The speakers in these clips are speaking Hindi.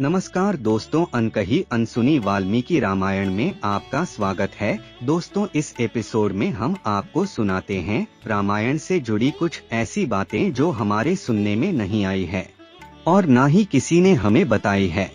नमस्कार दोस्तों, अनकही अनसुनी वाल्मीकि रामायण में आपका स्वागत है। दोस्तों, इस एपिसोड में हम आपको सुनाते हैं रामायण से जुड़ी कुछ ऐसी बातें जो हमारे सुनने में नहीं आई है और ना ही किसी ने हमें बताई है।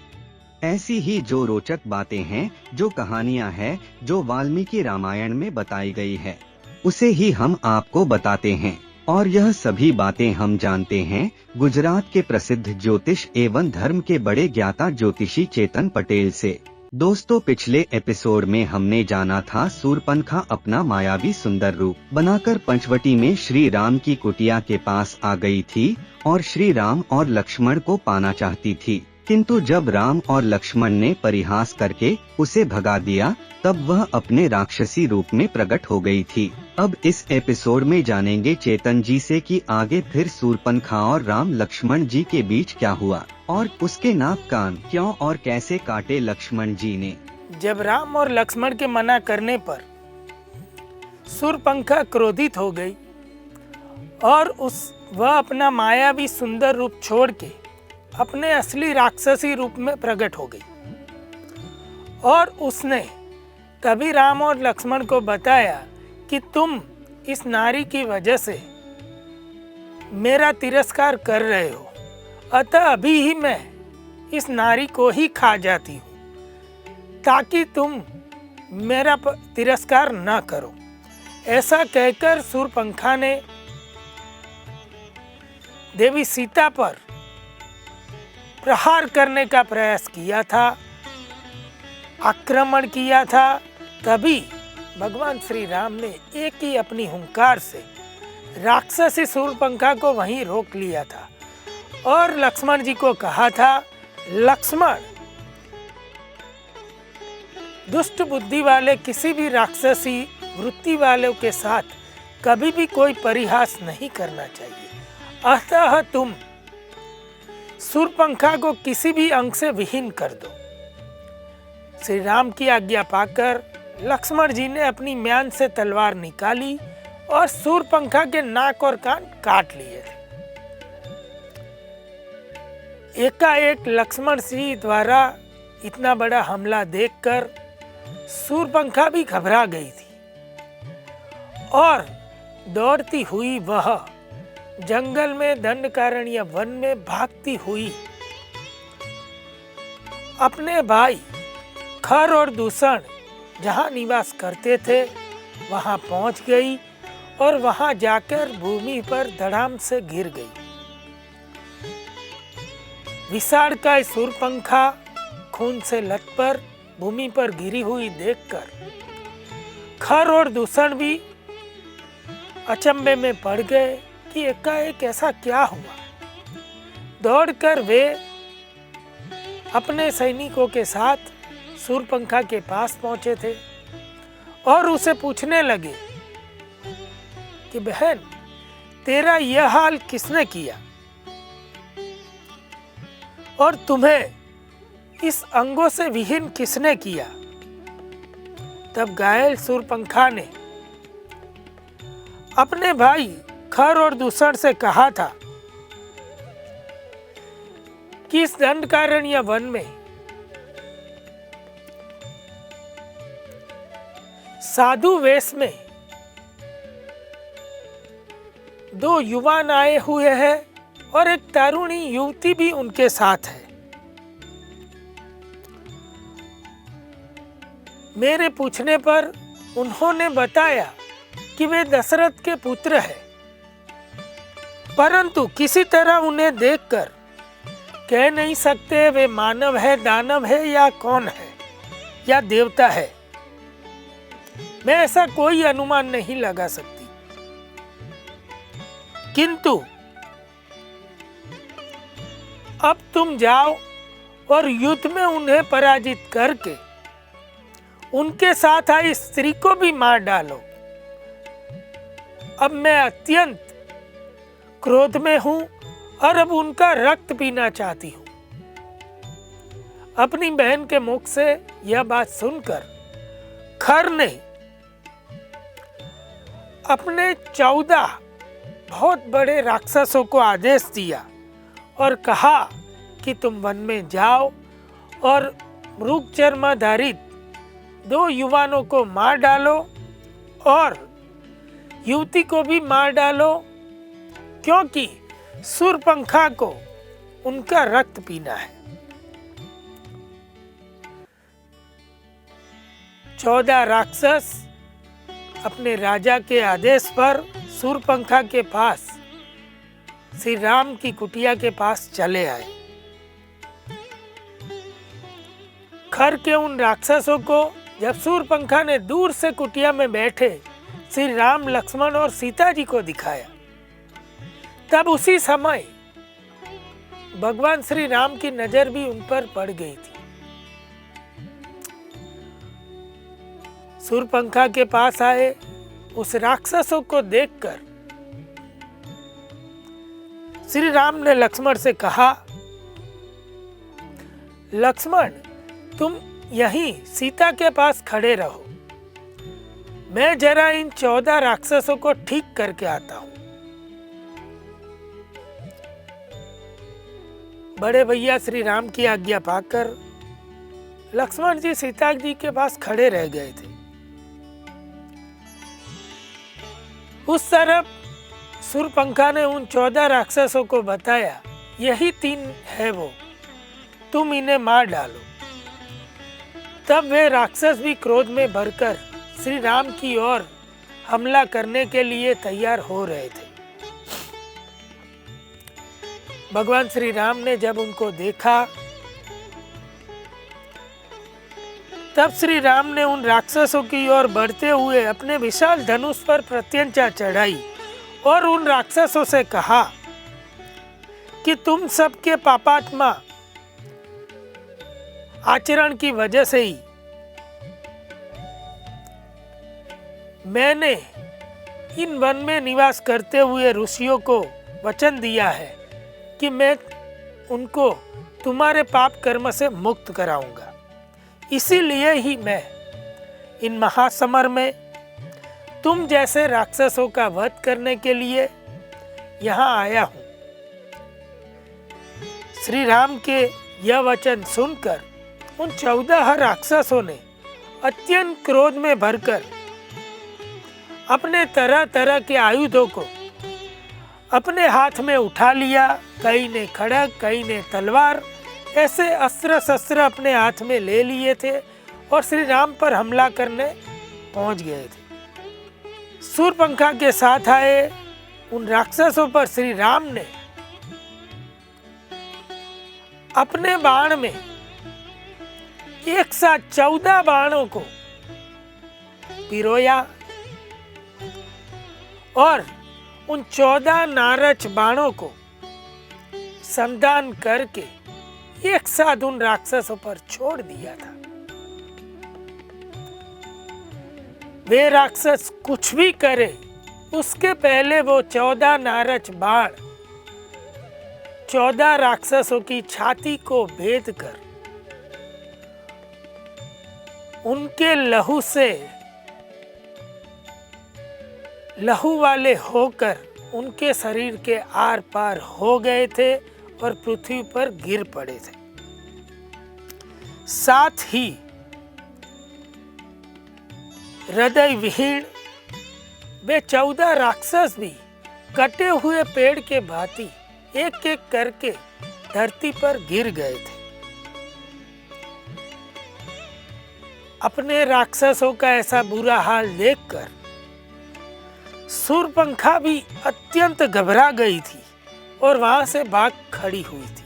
ऐसी ही जो रोचक बातें हैं, जो कहानियां हैं, जो वाल्मीकि रामायण में बताई गई है, उसे ही हम आपको बताते हैं। और यह सभी बातें हम जानते हैं गुजरात के प्रसिद्ध ज्योतिष एवं धर्म के बड़े ज्ञाता ज्योतिषी चेतन पटेल से। दोस्तों, पिछले एपिसोड में हमने जाना था शूर्पणखा अपना मायावी सुंदर रूप बनाकर पंचवटी में श्री राम की कुटिया के पास आ गई थी और श्री राम और लक्ष्मण को पाना चाहती थी, किंतु जब राम और लक्ष्मण ने परिहास करके उसे भगा दिया, तब वह अपने राक्षसी रूप में प्रकट हो गई थी। अब इस एपिसोड में जानेंगे चेतन जी से कि आगे फिर शूर्पणखा और राम लक्ष्मण जी के बीच क्या हुआ और उसके नाक कान क्यों और कैसे काटे लक्ष्मण जी ने। जब राम और लक्ष्मण के मना करने पर शूर्पणखा क्रोधित हो गई और वह अपना मायावी सुंदर रूप छोड़ के अपने असली राक्षसी रूप में प्रकट हो गई और उसने तभी राम और लक्ष्मण को बताया कि तुम इस नारी की वजह से मेरा तिरस्कार कर रहे हो, अतः अभी ही मैं इस नारी को ही खा जाती हूँ ताकि तुम मेरा तिरस्कार न करो। ऐसा कहकर शूर्पणखा ने देवी सीता पर प्रहार करने का प्रयास किया था, आक्रमण किया था। तभी भगवान श्री राम ने एक ही अपनी हुंकार से राक्षसी शूर्पणखा को वहीं रोक लिया था और लक्ष्मण जी को कहा था, लक्ष्मण, दुष्ट बुद्धि वाले किसी भी राक्षसी वृत्ति वालों के साथ कभी भी कोई परिहास नहीं करना चाहिए। अतः तुम शूर्पणखा को किसी भी अंग से विहीन कर दो। श्री राम की आज्ञा पाकर लक्ष्मण जी ने अपनी म्यान से तलवार निकाली और शूर्पणखा के नाक और कान काट लिए थे। एकाएक लक्ष्मण जी द्वारा इतना बड़ा हमला देखकर शूर्पणखा भी घबरा गई थी और दौड़ती हुई वह जंगल में दंडकारण्य वन में भागती हुई अपने भाई खर और दूषण जहाँ निवास करते थे वहाँ पहुँच गई और वहाँ जाकर भूमि पर धड़ाम से गिर गई। विशालकाय शूर्पणखा खून से लथपथ भूमि पर गिरी हुई देखकर खर और दूषण भी अचंभे में पड़ गए कि एकाएक ऐसा क्या हुआ। दौड़कर वे अपने सैनिकों के साथ शूर्पणखा के पास पहुंचे थे और उसे पूछने लगे कि बहन, तेरा यह हाल किसने किया और तुम्हें इस अंगों से विहीन किसने किया। तब घायल शूर्पणखा ने अपने भाई खर और दूषण से कहा था कि इस दंडकारण्य वन में साधु वेश में दो युवान आए हुए हैं और एक तरुणी युवती भी उनके साथ है। मेरे पूछने पर उन्होंने बताया कि वे दशरथ के पुत्र हैं, परंतु किसी तरह उन्हें देखकर कह नहीं सकते वे मानव है, दानव है या कौन है या देवता है। मैं ऐसा कोई अनुमान नहीं लगा सकती, किंतु अब तुम जाओ और युद्ध में उन्हें पराजित करके उनके साथ आई स्त्री को भी मार डालो। अब मैं अत्यंत क्रोध में हूं और अब उनका रक्त पीना चाहती हूं। अपनी बहन के मुख से यह बात सुनकर खर ने अपने 14 बहुत बड़े राक्षसों को आदेश दिया और कहा कि तुम वन में जाओ और मृग चर्माधारित 2 युवानों को मार डालो और युवती को भी मार डालो, क्योंकि शूर्पणखा को उनका रक्त पीना है। 14 राक्षस अपने राजा के आदेश पर शूर्पणखा के पास, श्री राम की कुटिया के पास चले आए। खर के उन राक्षसों को जब शूर्पणखा ने दूर से कुटिया में बैठे श्री राम, लक्ष्मण और सीता जी को दिखाया, तब उसी समय भगवान श्री राम की नजर भी उन पर पड़ गई थी। शूर्पणखा के पास आए उस राक्षसों को देखकर श्री राम ने लक्ष्मण से कहा, लक्ष्मण, तुम यहीं सीता के पास खड़े रहो, मैं जरा इन 14 राक्षसों को ठीक करके आता हूं। बड़े भैया श्री राम की आज्ञा पाकर लक्ष्मण जी सीता जी के पास खड़े रह गए थे। उस तरफ शूर्पणखा ने उन 14 राक्षसों को बताया, यही 3 है वो, तुम इन्हें मार डालो। तब वे राक्षस भी क्रोध में भरकर श्री राम की ओर हमला करने के लिए तैयार हो रहे थे। भगवान श्री राम ने जब उनको देखा, तब श्री राम ने उन राक्षसों की ओर बढ़ते हुए अपने विशाल धनुष पर प्रत्यंचा चढ़ाई और उन राक्षसों से कहा कि तुम सबके पापात्मा आचरण की वजह से ही मैंने इन वन में निवास करते हुए ऋषियों को वचन दिया है कि मैं उनको तुम्हारे पाप कर्म से मुक्त कराऊंगा। इसीलिए ही मैं इन महासमर में तुम जैसे राक्षसों का वध करने के लिए यहाँ आया हूँ। श्री राम के यह वचन सुनकर उन 14 राक्षसों ने अत्यंत क्रोध में भरकर अपने तरह तरह के आयुधों को अपने हाथ में उठा लिया। कई ने खड़ग, कई ने तलवार, ऐसे अस्त्र शस्त्र अपने हाथ में ले लिए थे और श्री राम पर हमला करने पहुंच गए थे। शूर्पणखा के साथ आए उन राक्षसों पर श्री राम ने अपने बाण में एक साथ 14 बाणों को पिरोया और उन 14 नारच बाणों को संधान करके एक साथ उन राक्षसों पर छोड़ दिया था। वे राक्षस कुछ भी करे उसके पहले वो 14 नारच बाण 14 राक्षसों की छाती को भेद कर उनके लहू से लहू वाले होकर उनके शरीर के आर पार हो गए थे और पृथ्वी पर गिर पड़े थे। साथ ही हृदय विहीन वे 14 राक्षस भी कटे हुए पेड़ के भांति एक एक करके धरती पर गिर गए थे। अपने राक्षसों का ऐसा बुरा हाल देखकर शूर्पणखा भी अत्यंत घबरा गई थी और वहां से भाग खड़ी हुई थी।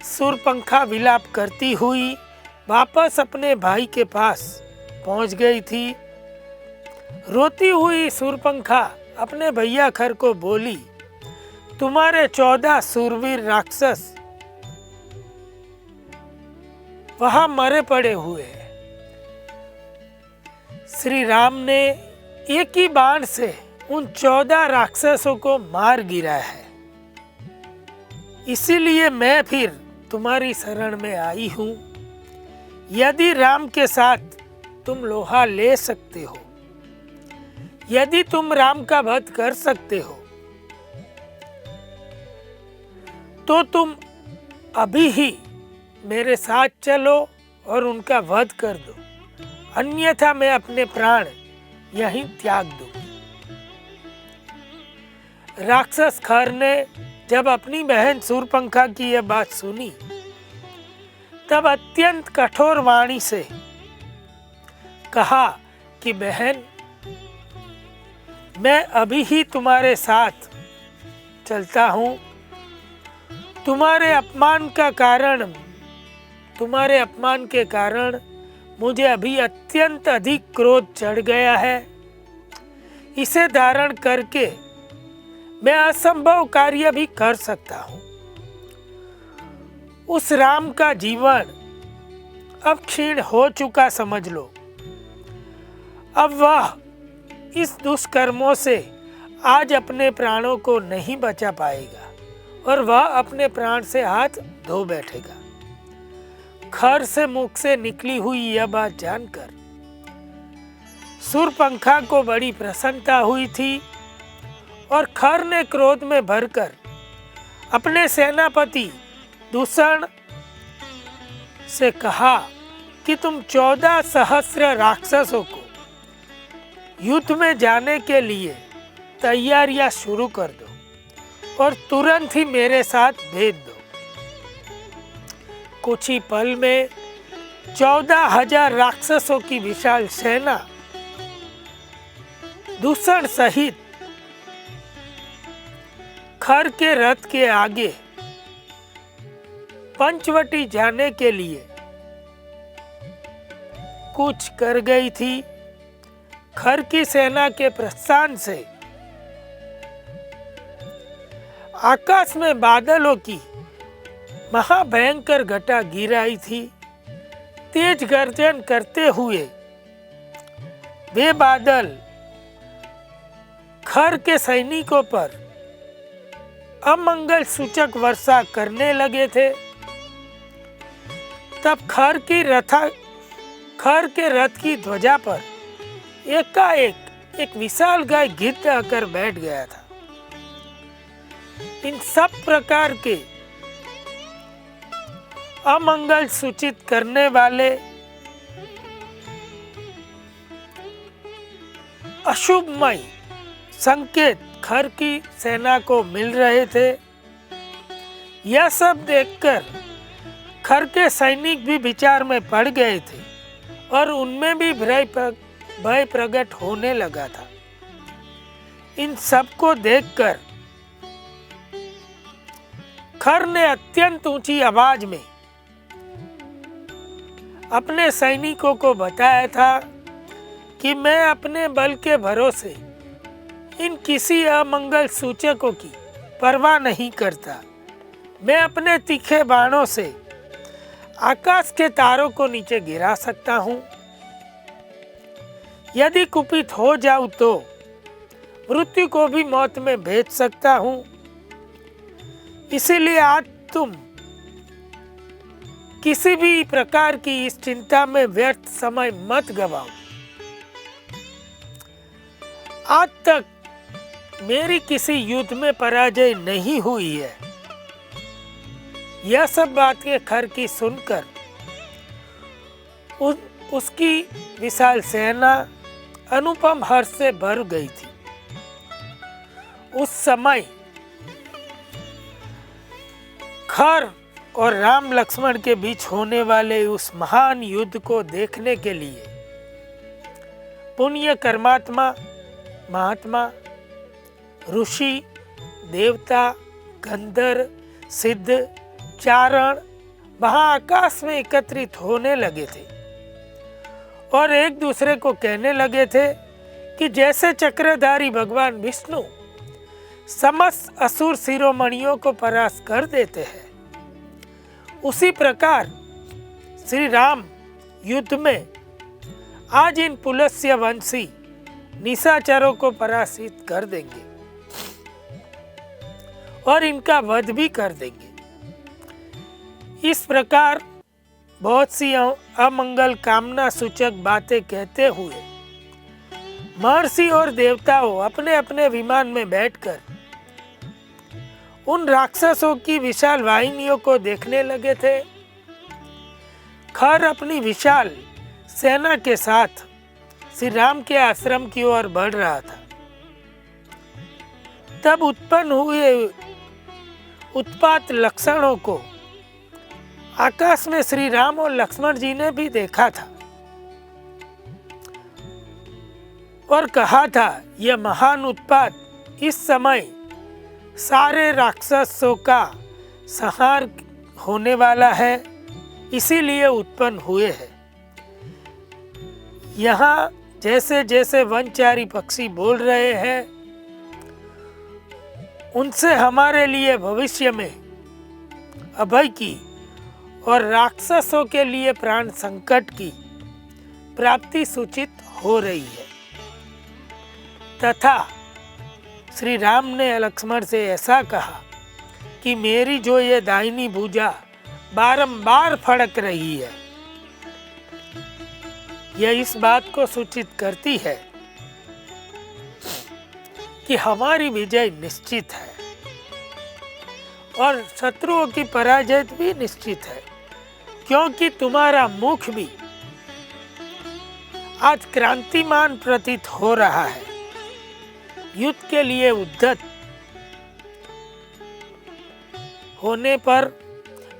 शूर्पणखा विलाप करती हुई वापस अपने भाई के पास पहुंच गई थी। रोती हुई शूर्पणखा अपने भैया खर को बोली, तुम्हारे 14 शूरवीर राक्षस वहां मरे पड़े हुए हैं। श्री राम ने एक ही बाण से उन 14 राक्षसों को मार गिरा है। इसीलिए मैं फिर तुम्हारी शरण में आई हूं। यदि राम के साथ तुम लोहा ले सकते हो, यदि तुम राम का वध कर सकते हो, तो तुम अभी ही मेरे साथ चलो और उनका वध कर दो, अन्यथा मैं अपने प्राण यहीं त्याग दूंगी। राक्षस खर ने जब अपनी बहन शूर्पणखा की यह बात सुनी, तब अत्यंत कठोर वाणी से कहा कि बहन, मैं अभी ही तुम्हारे साथ चलता हूं। तुम्हारे अपमान के कारण मुझे अभी अत्यंत अधिक क्रोध चढ़ गया है। इसे धारण करके मैं असंभव कार्य भी कर सकता हूं। उस राम का जीवन अब क्षीण हो चुका समझ लो। अब वह इस दुष्कर्मों से आज अपने प्राणों को नहीं बचा पाएगा और वह अपने प्राण से हाथ धो बैठेगा। खर से मुख से निकली हुई यह बात जानकर शूर्पणखा को बड़ी प्रसन्नता हुई थी और खर ने क्रोध में भरकर अपने सेनापति दूषण से कहा कि तुम 14 सहस्र राक्षसों को युद्ध में जाने के लिए तैयारियां शुरू कर दो और तुरंत ही मेरे साथ भेज दो। कुछ ही पल में 14,000 राक्षसों की विशाल सेना दूषण सहित खर के रथ के आगे पंचवटी जाने के लिए कूच कर गई थी। खर की सेना के प्रस्थान से आकाश में बादलों की महाभयंकर घटा गिर आई थी। तेज गर्जन करते हुए वे बादल खर के सैनिकों पर अमंगल सूचक वर्षा करने लगे थे। तब खर के रथ की ध्वजा पर एकाएक एक विशाल गाय गिद्ध आकर बैठ गया था। इन सब प्रकार के अमंगल सूचित करने वाले अशुभमय संकेत खर की सेना को मिल रहे थे। यह सब देखकर खर के सैनिक भी विचार में पड़ गए थे और उनमें भी भय प्रकट होने लगा था। इन सबको देखकर खर ने अत्यंत ऊंची आवाज में अपने सैनिकों को बताया था कि मैं अपने बल के भरोसे इन किसी अमंगल सूचकों की परवाह नहीं करता। मैं अपने तीखे बाणों से आकाश के तारों को नीचे गिरा सकता हूं। यदि कुपित हो जाऊं तो मृत्यु को भी मौत में भेज सकता हूं। इसीलिए आज तुम किसी भी प्रकार की इस चिंता में व्यर्थ समय मत गवाओ। आज तक मेरी किसी युद्ध में पराजय नहीं हुई है। यह सब बातें खर की सुनकर उसकी विशाल सेना अनुपम हर्ष से भर गई थी। उस समय खर और राम लक्ष्मण के बीच होने वाले उस महान युद्ध को देखने के लिए पुण्य कर्मात्मा, महात्मा, ऋषि, देवता, गंधर्व, सिद्ध, चारण वहां आकाश में एकत्रित होने लगे थे और एक दूसरे को कहने लगे थे कि जैसे चक्रधारी भगवान विष्णु समस्त असुर शिरोमणियों को परास्त कर देते हैं, उसी प्रकार श्री राम युद्ध में आज इन पुलस्त्य वंशी निशाचरों को पराजित कर देंगे और इनका वध भी कर देंगे। इस प्रकार बहुत सी अमंगल कामना सूचक बातें कहते हुए महर्षि और देवताओं अपने अपने विमान में बैठकर उन राक्षसों की विशाल वाहिनियों को देखने लगे थे। खर अपनी विशाल सेना के साथ श्री राम के आश्रम की ओर बढ़ रहा था। तब उत्पन्न हुए उत्पात लक्षणों को आकाश में श्री राम और लक्ष्मण जी ने भी देखा था और कहा था, यह महान उत्पात इस समय सारे राक्षसों का संहार होने वाला है, इसीलिए उत्पन्न हुए हैं। यहाँ जैसे जैसे वनचारी पक्षी बोल रहे हैं, उनसे हमारे लिए भविष्य में अभय की और राक्षसों के लिए प्राण संकट की प्राप्ति सूचित हो रही है। तथा श्री राम ने लक्ष्मण से ऐसा कहा कि मेरी जो ये दाहिनी भुजा बारंबार फड़क रही है, यह इस बात को सूचित करती है कि हमारी विजय निश्चित है और शत्रुओं की पराजय भी निश्चित है, क्योंकि तुम्हारा मुख भी आज क्रांतिमान प्रतीत हो रहा है। युद्ध के लिए उद्यत होने पर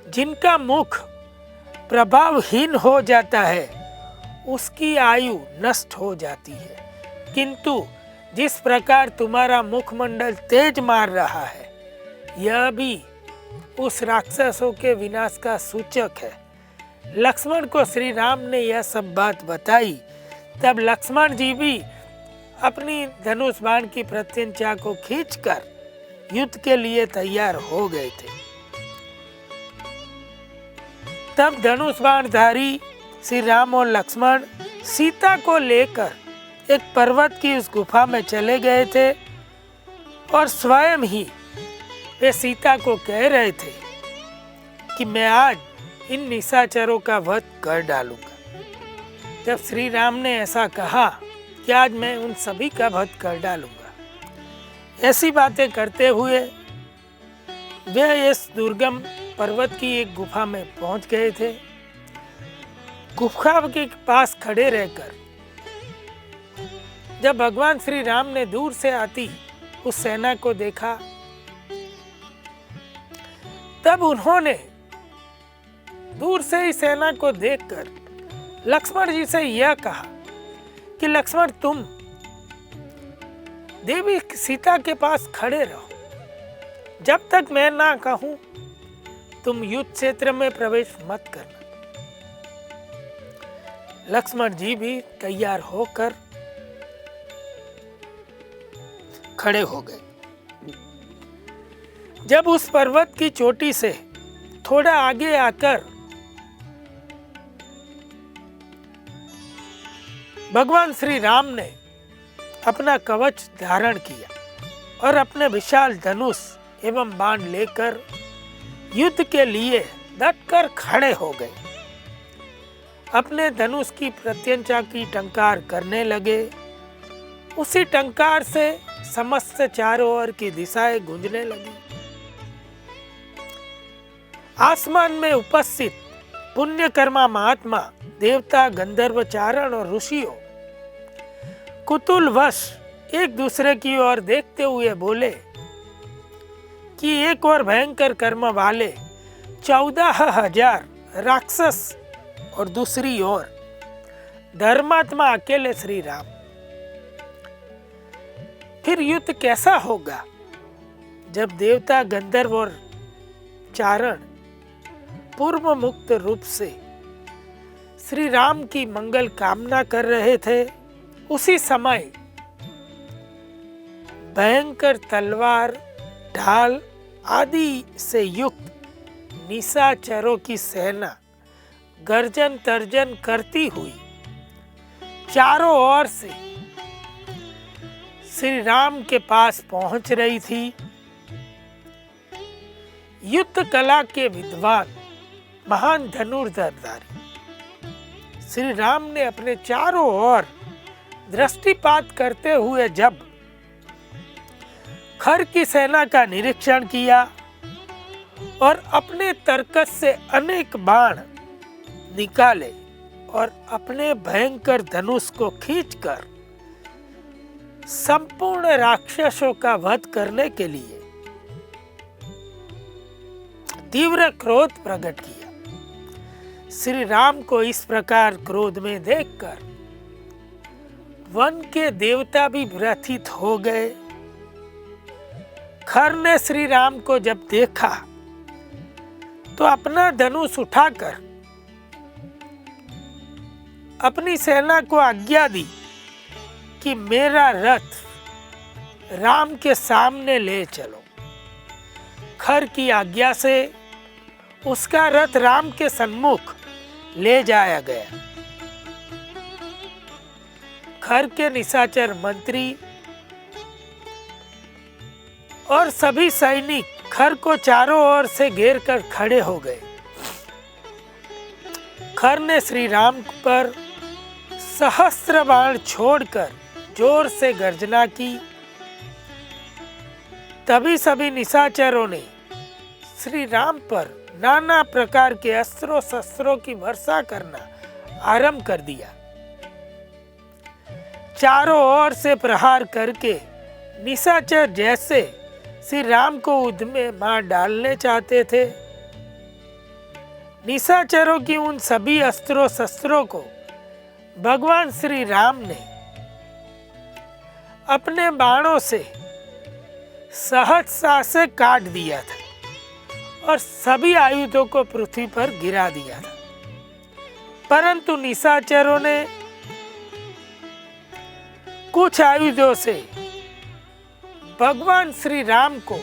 जिनका मुख प्रभावहीन हो जाता है, उसकी आयु नष्ट हो जाती है, किंतु जिस प्रकार तुम्हारा मुखमंडल तेज मार रहा है, यह भी उस राक्षसों के विनाश का सूचक है। लक्ष्मण को श्री राम ने यह सब बात बताई। तब लक्ष्मण जी भी अपनी धनुष बाण की प्रत्यंचा को खींचकर युद्ध के लिए तैयार हो गए थे। तब धनुष बाणधारी श्री राम और लक्ष्मण सीता को लेकर एक पर्वत की उस गुफा में चले गए थे और स्वयं ही वे सीता को कह रहे थे कि मैं आज इन निशाचरों का वध कर डालूंगा। जब श्री राम ने ऐसा कहा कि आज मैं उन सभी का वध कर डालूंगा, ऐसी बातें करते हुए वे इस दुर्गम पर्वत की एक गुफा में पहुंच गए थे। गुफा के पास खड़े रहकर जब भगवान श्री राम ने दूर से आती उस सेना को देखा, तब उन्होंने दूर से ही सेना को देखकर लक्ष्मण जी से यह कहा कि लक्ष्मण, तुम देवी सीता के पास खड़े रहो, जब तक मैं ना कहूं तुम युद्ध क्षेत्र में प्रवेश मत करना। लक्ष्मण जी भी तैयार होकर खड़े हो गए। जब उस पर्वत की चोटी से थोड़ा आगे आकर भगवान श्री राम ने अपना कवच धारण किया और अपने विशाल धनुष एवं बाण लेकर युद्ध के लिए डटकर खड़े हो गए। अपने धनुष की प्रत्यंचा की टंकार करने लगे। उसी टंकार से समस्त चारों ओर की दिशाएं गूंजने लगी। आसमान में उपस्थित पुण्यकर्मा महात्मा, देवता, गंधर्व, चारण और ऋषियों कुतूहलवश एक दूसरे की ओर देखते हुए बोले कि एक और भयंकर कर्म वाले 14,000 राक्षस और दूसरी ओर धर्मात्मा अकेले श्री राम। फिर युद्ध कैसा होगा जब देवता, गंधर्व और चारण पूर्व मुक्त रूप से श्री राम की मंगल कामना कर रहे थे। उसी समय भयंकर तलवार, ढाल आदि से युक्त निशाचरों की सेना गर्जन तर्जन करती हुई चारों ओर से श्री राम के पास पहुंच रही थी। युद्ध कला के विद्वान, महान धनुर्धरधारी श्री राम ने अपने चारों ओर दृष्टिपात करते हुए जब खर की सेना का निरीक्षण किया और अपने तरकस से अनेक बाण निकाले और अपने भयंकर धनुष को खींचकर संपूर्ण राक्षसों का वध करने के लिए तीव्र क्रोध प्रकट किया। श्री राम को इस प्रकार क्रोध में देखकर वन के देवता भी व्यथित हो गए। खर ने श्री राम को जब देखा तो अपना धनुष उठाकर अपनी सेना को आज्ञा दी कि मेरा रथ राम के सामने ले चलो। खर की आज्ञा से उसका रथ राम के सम्मुख ले जाया गया। खर के निशाचर मंत्री और सभी सैनिक खर को चारों ओर से घेर कर खड़े हो गए। खर ने श्री राम पर सहस्त्र बाण छोड़कर जोर से गर्जना की। तभी सभी निशाचरों ने श्री राम पर नाना प्रकार के अस्त्रों शस्त्रों की वर्षा करना आरंभ कर दिया। चारों ओर से प्रहार करके निशाचर जैसे श्री राम को युद्ध में मार डालने चाहते थे। निशाचरों की उन सभी अस्त्रों शस्त्रों को भगवान श्री राम ने अपने बाणों से सहजता से काट दिया था और सभी आयुधों को पृथ्वी पर गिरा दिया था। परंतु निशाचरों ने कुछ आयुधों से भगवान श्री राम को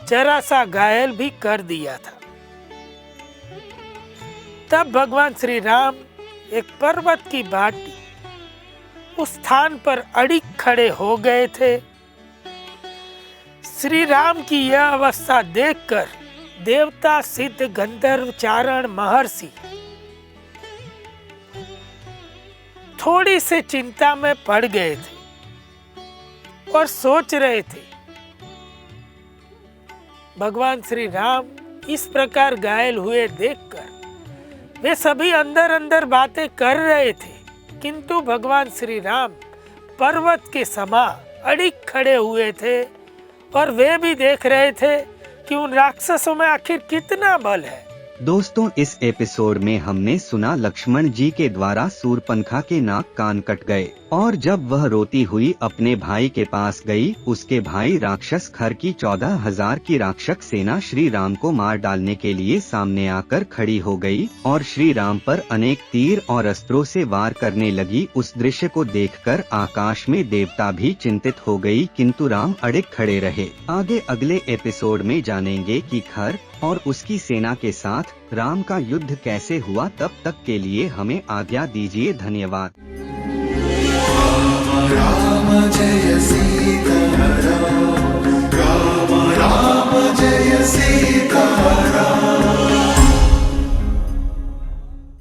जरा सा घायल भी कर दिया था। तब भगवान श्री राम एक पर्वत की भांति उस स्थान पर अड़िग खड़े हो गए थे। श्री राम की यह अवस्था देखकर देवता, सिद्ध, गंधर्व, चारण, महर्षि थोड़ी से चिंता में पड़ गए थे और सोच रहे थे भगवान श्री राम इस प्रकार घायल हुए देखकर वे सभी अंदर अंदर बातें कर रहे थे, किंतु भगवान श्री राम पर्वत के समा अड़िग खड़े हुए थे और वे भी देख रहे थे कि उन राक्षसों में आखिर कितना बल है। दोस्तों, इस एपिसोड में हमने सुना लक्ष्मण जी के द्वारा शूर्पणखा के नाक कान कट गए और जब वह रोती हुई अपने भाई के पास गई, उसके भाई राक्षस खर की 14,000 की राक्षस सेना श्री राम को मार डालने के लिए सामने आकर खड़ी हो गई और श्री राम पर अनेक तीर और अस्त्रों से वार करने लगी। उस दृश्य को देखकर आकाश में देवता भी चिंतित हो गई, किंतु राम अड़िग खड़े रहे। आगे अगले एपिसोड में जानेंगे कि खर और उसकी सेना के साथ राम का युद्ध कैसे हुआ। तब तक के लिए हमें आज्ञा दीजिए। धन्यवाद। राम जय सीता।